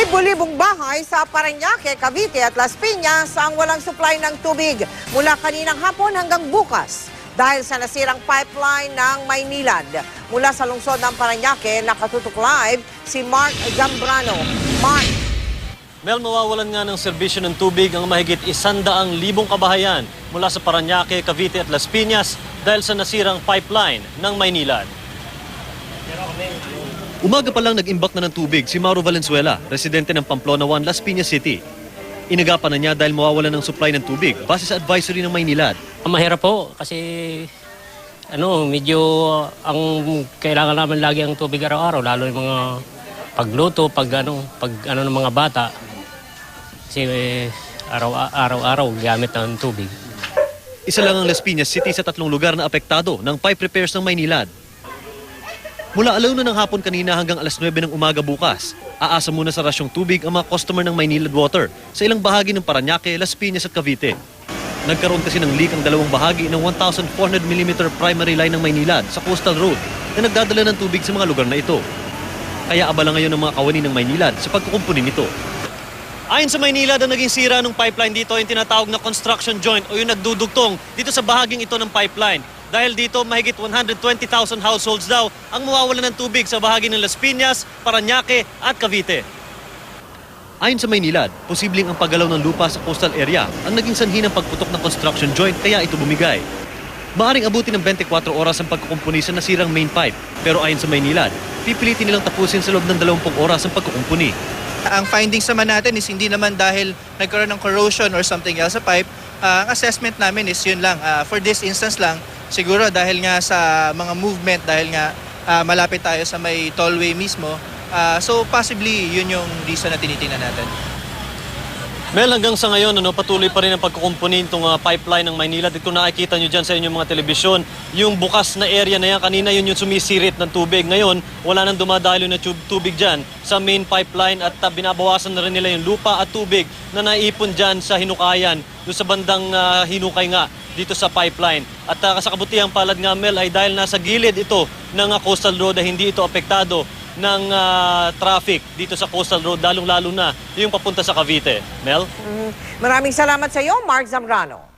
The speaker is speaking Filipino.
Libo-libong bahay sa Parañaque, Cavite at Las Piñas ang walang supply ng tubig mula kaninang hapon hanggang bukas dahil sa nasirang pipeline ng Maynilad. Mula sa lungsod ng Parañaque, nakatutok live si Mark Zambrano. Mark. Mel, mawawalan nga ng serbisyo ng tubig ang mahigit 100,000 kabahayan mula sa Parañaque, Cavite at Las Piñas dahil sa nasirang pipeline ng Maynilad. Umaga pa lang nag-imbak na ng tubig si Mauro Valenzuela, residente ng Pamplona 1, Las Piñas City. Inagapan na niya dahil mawawalan ng supply ng tubig base sa advisory ng Maynilad. Mahirap po kasi medyo ang kailangan naman lagi ang tubig araw-araw, lalo yung mga pagluto, pag ng mga bata. Kasi araw-araw gamit ng tubig. Isa lang ang Las Piñas City sa 3 lugar na apektado ng pipe repairs ng Maynilad. Mula 1:00 ng hapon kanina hanggang 9:00 ng umaga bukas, aasa muna sa rasyong tubig ang mga customer ng Maynilad Water sa ilang bahagi ng Parañaque, Las Piñas at Cavite. Nagkaroon kasi ng leak ang dalawang bahagi ng 1,400mm primary line ng Maynilad sa Coastal Road na nagdadala ng tubig sa mga lugar na ito. Kaya abala ngayon ng mga kawani ng Maynilad sa pagkukumpuni nito. Ayon sa Maynilad, ang naging sira ng pipeline dito yung tinatawag na construction joint o yung nagdudugtong dito sa bahaging ito ng pipeline. Dahil dito, mahigit 120,000 households daw ang mawawalan ng tubig sa bahagi ng Las Piñas, Parañaque at Cavite. Ayon sa Maynilad, posibleng ang paggalaw ng lupa sa coastal area ang naging sanhi ng pagputok ng construction joint kaya ito bumigay. Maaring abutin ng 24 oras ang pagkukumpuni sa nasirang main pipe. Pero ayon sa Maynilad, pipilitin nilang tapusin sa loob ng 20 oras ang pagkukumpuni. Ang findings naman natin is hindi naman dahil nagkaroon ng corrosion or something else sa pipe. Ang assessment namin is yun lang. For this instance lang, siguro dahil nga sa mga movement, dahil nga malapit tayo sa may tollway mismo, so possibly yun yung reason na tinitingnan natin. Mel, hanggang sa ngayon, patuloy pa rin ang pagkukumpuni itong pipeline ng Maynilad. At kung nakikita nyo dyan sa inyong mga telebisyon, yung bukas na area na yan, kanina yun yung sumisirit ng tubig. Ngayon, wala nang dumadalo na tubig dyan sa main pipeline at binabawasan na rin nila yung lupa at tubig na naipon dyan sa hinukayan, doon sa bandang hinukay nga dito sa pipeline. At sa kabutihang palad nga, Mel, ay dahil nasa gilid ito ng coastal road ay hindi ito apektado ng traffic dito sa coastal road, lalong-lalo na yung papunta sa Cavite. Mel? Maraming salamat sa iyo, Mark Zambrano.